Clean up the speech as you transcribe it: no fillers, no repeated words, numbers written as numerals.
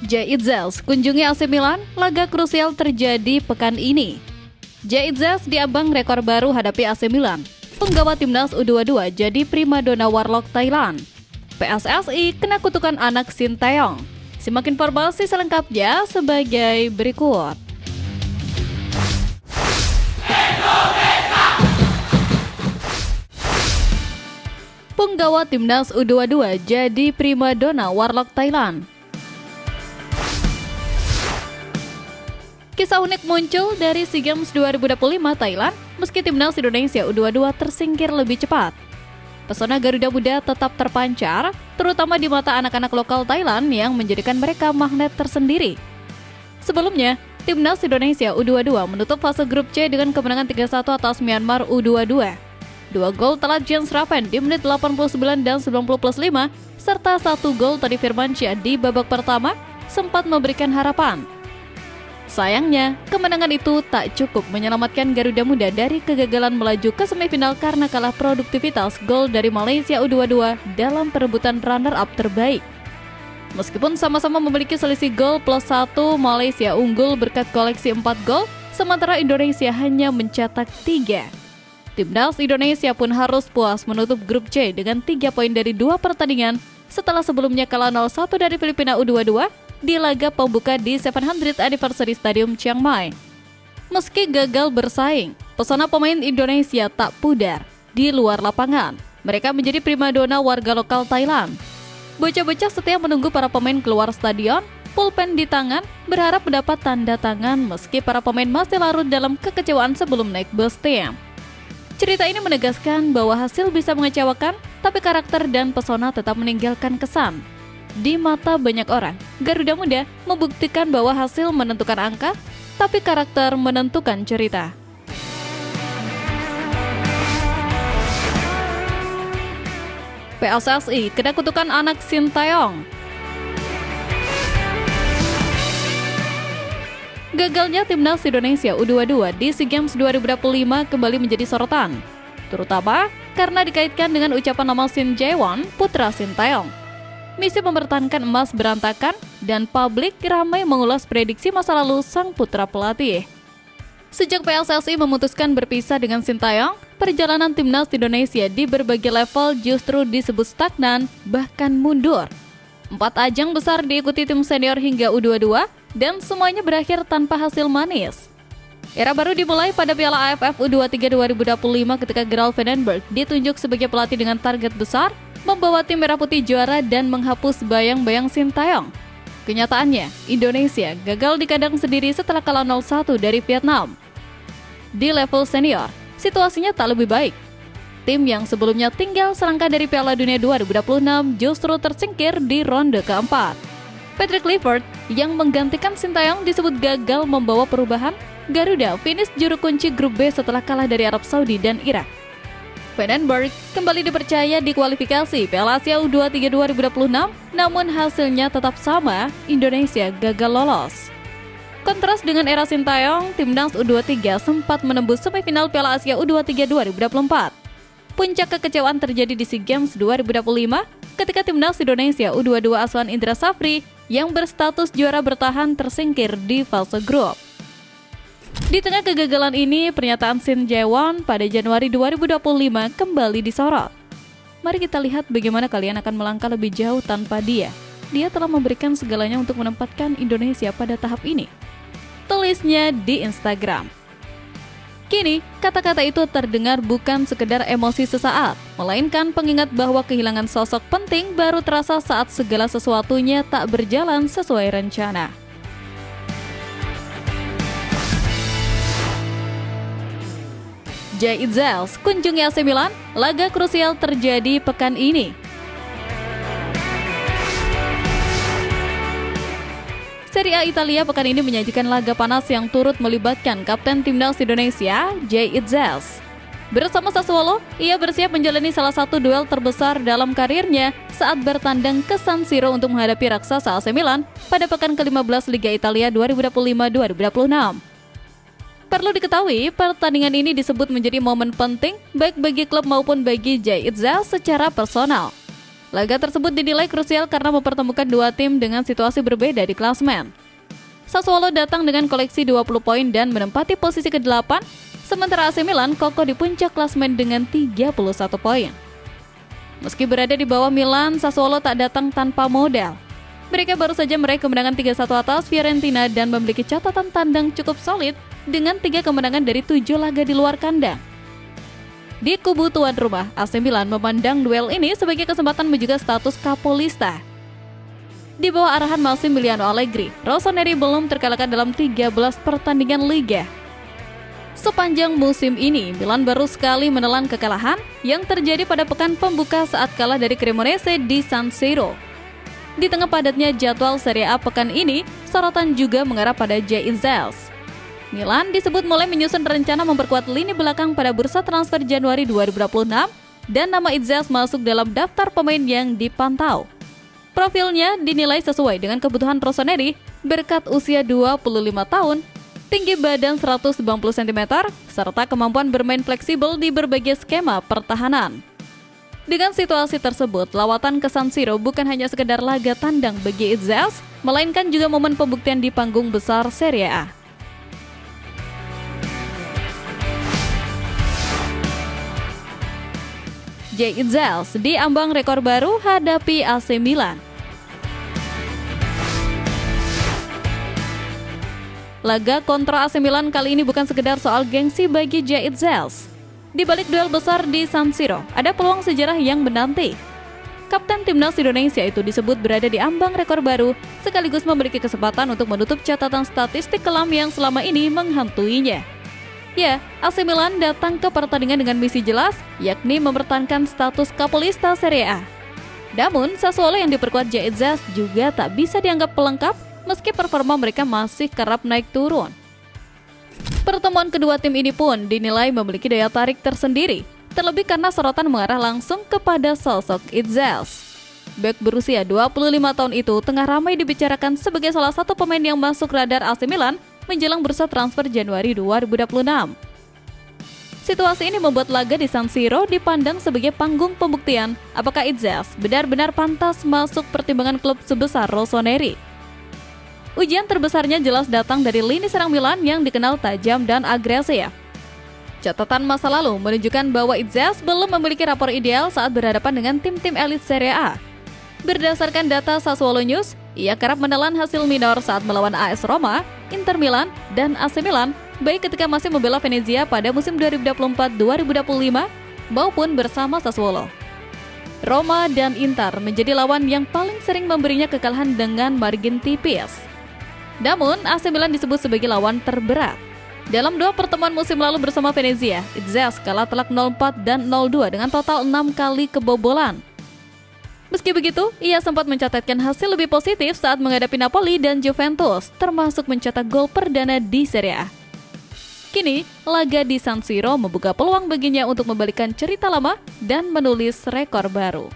Jay Itzels kunjungi AC Milan, laga krusial terjadi pekan ini. Jay Itzels diambang rekor baru hadapi AC Milan. Penggawa timnas U22 jadi primadona Warlock Thailand. PSSI kena kutukan anak Sinteyong. Simak informasi selengkapnya sebagai berikut. Penggawa timnas U22 jadi primadona Warlock Thailand. Kisah unik muncul dari SEA Games 2025 Thailand meski timnas Indonesia U22 tersingkir lebih cepat. Pesona Garuda Muda tetap terpancar, terutama di mata anak-anak lokal Thailand yang menjadikan mereka magnet tersendiri. Sebelumnya, timnas Indonesia U22 menutup fase grup C dengan kemenangan 3-1 atas Myanmar U22. 2 gol telat Jens Raven di menit 89 dan 90+5, serta 1 gol Tony Firmansyah di babak pertama sempat memberikan harapan. Sayangnya, kemenangan itu tak cukup menyelamatkan Garuda Muda dari kegagalan melaju ke semifinal karena kalah produktivitas gol dari Malaysia U22 dalam perebutan runner-up terbaik. Meskipun sama-sama memiliki selisih gol +1, Malaysia unggul berkat koleksi 4 gol, sementara Indonesia hanya mencetak 3. Timnas Indonesia pun harus puas menutup grup C dengan 3 poin dari 2 pertandingan setelah sebelumnya kalah 0-1 dari Filipina U22 di laga pembuka di 700th Anniversary Stadium Chiang Mai. Meski gagal bersaing, pesona pemain Indonesia tak pudar. Di luar lapangan, mereka menjadi primadona warga lokal Thailand. Bocah-bocah setia menunggu para pemain keluar stadion, pulpen di tangan, berharap mendapat tanda tangan meski para pemain masih larut dalam kekecewaan sebelum naik bus tim. Cerita ini menegaskan bahwa hasil bisa mengecewakan, tapi karakter dan pesona tetap meninggalkan kesan. Di mata banyak orang, Garuda Muda membuktikan bahwa hasil menentukan angka, tapi karakter menentukan cerita. PSSI kena kutukan anak Sinteyong. Gagalnya timnas Indonesia U22 di SEA Games 2025 kembali menjadi sorotan, terutama karena dikaitkan dengan ucapan nama Shin Jae-won, putra Sinteyong. Misi mempertahankan emas berantakan dan publik ramai mengulas prediksi masa lalu sang putra pelatih. Sejak PSSI memutuskan berpisah dengan Sinteyong, perjalanan timnas Indonesia di berbagai level justru disebut stagnan, bahkan mundur. 4 ajang besar diikuti tim senior hingga U22 dan semuanya berakhir tanpa hasil manis. Era baru dimulai pada Piala AFF U23 2025 ketika Gerald Vandenberg ditunjuk sebagai pelatih dengan target besar, membawa tim Merah Putih juara dan menghapus bayang-bayang Sinteyong. Kenyataannya, Indonesia gagal di kandang sendiri setelah kalah 0-1 dari Vietnam. Di level senior, situasinya tak lebih baik. Tim yang sebelumnya tinggal selangkah dari Piala Dunia 2026 justru tersingkir di ronde keempat. Patrick Clifford yang menggantikan Sinteyong disebut gagal membawa perubahan. Garuda finish juru kunci grup B setelah kalah dari Arab Saudi dan Irak. Vandenberg kembali dipercaya di kualifikasi Piala Asia U23 2026, namun hasilnya tetap sama, Indonesia gagal lolos. Kontras dengan era Sinteyong, timnas U23 sempat menembus semifinal Piala Asia U23 2024. Puncak kekecewaan terjadi di SEA Games 2025 ketika timnas Indonesia U22 asuhan Indra Safri yang berstatus juara bertahan tersingkir di fase grup. Di tengah kegagalan ini, pernyataan Shin Jae-won pada Januari 2025 kembali disorot. Mari kita lihat bagaimana kalian akan melangkah lebih jauh tanpa dia. Dia telah memberikan segalanya untuk menempatkan Indonesia pada tahap ini. Tulisnya di Instagram. Kini, kata-kata itu terdengar bukan sekedar emosi sesaat, melainkan pengingat bahwa kehilangan sosok penting baru terasa saat segala sesuatunya tak berjalan sesuai rencana. Jay Itzels kunjungi AC Milan, laga krusial terjadi pekan ini. Serie A Italia pekan ini menyajikan laga panas yang turut melibatkan kapten timnas Indonesia, Jay Itzels. Bersama Sassuolo, ia bersiap menjalani salah satu duel terbesar dalam karirnya saat bertandang ke San Siro untuk menghadapi raksasa AC Milan pada pekan ke-15 Liga Italia 2025-2026. Perlu diketahui, pertandingan ini disebut menjadi momen penting baik bagi klub maupun bagi Jay Itzels secara personal. Laga tersebut dinilai krusial karena mempertemukan dua tim dengan situasi berbeda di klasemen. Sassuolo datang dengan koleksi 20 poin dan menempati posisi ke-8, sementara AC Milan kokoh di puncak klasemen dengan 31 poin. Meski berada di bawah Milan, Sassuolo tak datang tanpa modal. Mereka baru saja meraih kemenangan 3-1 atas Fiorentina dan memiliki catatan tandang cukup solid dengan 3 kemenangan dari 7 laga di luar kandang. Di kubu tuan rumah, AC Milan memandang duel ini sebagai kesempatan menjaga status kapolista. Di bawah arahan Massimiliano Allegri, Rossoneri belum terkalahkan dalam 13 pertandingan liga. Sepanjang musim ini, Milan baru sekali menelan kekalahan yang terjadi pada pekan pembuka saat kalah dari Cremonese di San Siro. Di tengah padatnya jadwal Serie A pekan ini, sorotan juga mengarah pada Jay Itzels. Milan disebut mulai menyusun rencana memperkuat lini belakang pada bursa transfer Januari 2026 dan nama Itzels masuk dalam daftar pemain yang dipantau. Profilnya dinilai sesuai dengan kebutuhan Rossoneri berkat usia 25 tahun, tinggi badan 190 cm, serta kemampuan bermain fleksibel di berbagai skema pertahanan. Dengan situasi tersebut, lawatan ke San Siro bukan hanya sekedar laga tandang bagi Itzels, melainkan juga momen pembuktian di panggung besar Serie A. Jay Itzels diambang rekor baru hadapi AC Milan. Laga kontra AC Milan kali ini bukan sekedar soal gengsi bagi Jay Itzels. Di balik duel besar di San Siro, ada peluang sejarah yang menanti. Kapten Timnas Indonesia itu disebut berada di ambang rekor baru, sekaligus memiliki kesempatan untuk menutup catatan statistik kelam yang selama ini menghantuinya. Ya, AC Milan datang ke pertandingan dengan misi jelas, yakni mempertahankan status kapolista Serie A. Namun, Sassuolo yang diperkuat Jay Itzels juga tak bisa dianggap pelengkap, meski performa mereka masih kerap naik turun. Pertemuan kedua tim ini pun dinilai memiliki daya tarik tersendiri, terlebih karena sorotan mengarah langsung kepada sosok Itzels. Bek berusia 25 tahun itu tengah ramai dibicarakan sebagai salah satu pemain yang masuk radar AC Milan menjelang bursa transfer Januari 2026. Situasi ini membuat laga di San Siro dipandang sebagai panggung pembuktian apakah Itzels benar-benar pantas masuk pertimbangan klub sebesar Rossoneri. Ujian terbesarnya jelas datang dari lini serang Milan yang dikenal tajam dan agresif. Catatan masa lalu menunjukkan bahwa Itzels belum memiliki rapor ideal saat berhadapan dengan tim-tim elit Serie A. Berdasarkan data Sassuolo News, ia kerap menelan hasil minor saat melawan AS Roma, Inter Milan, dan AC Milan, baik ketika masih membela Venezia pada musim 2024-2025 maupun bersama Sassuolo. Roma dan Inter menjadi lawan yang paling sering memberinya kekalahan dengan margin tipis. Namun, AC Milan disebut sebagai lawan terberat. Dalam 2 pertemuan musim lalu bersama Venezia, Itzels kalah telak 0-4 dan 0-2 dengan total 6 kali kebobolan. Meski begitu, ia sempat mencatatkan hasil lebih positif saat menghadapi Napoli dan Juventus, termasuk mencetak gol perdana di Serie A. Kini, laga di San Siro membuka peluang baginya untuk membalikkan cerita lama dan menulis rekor baru.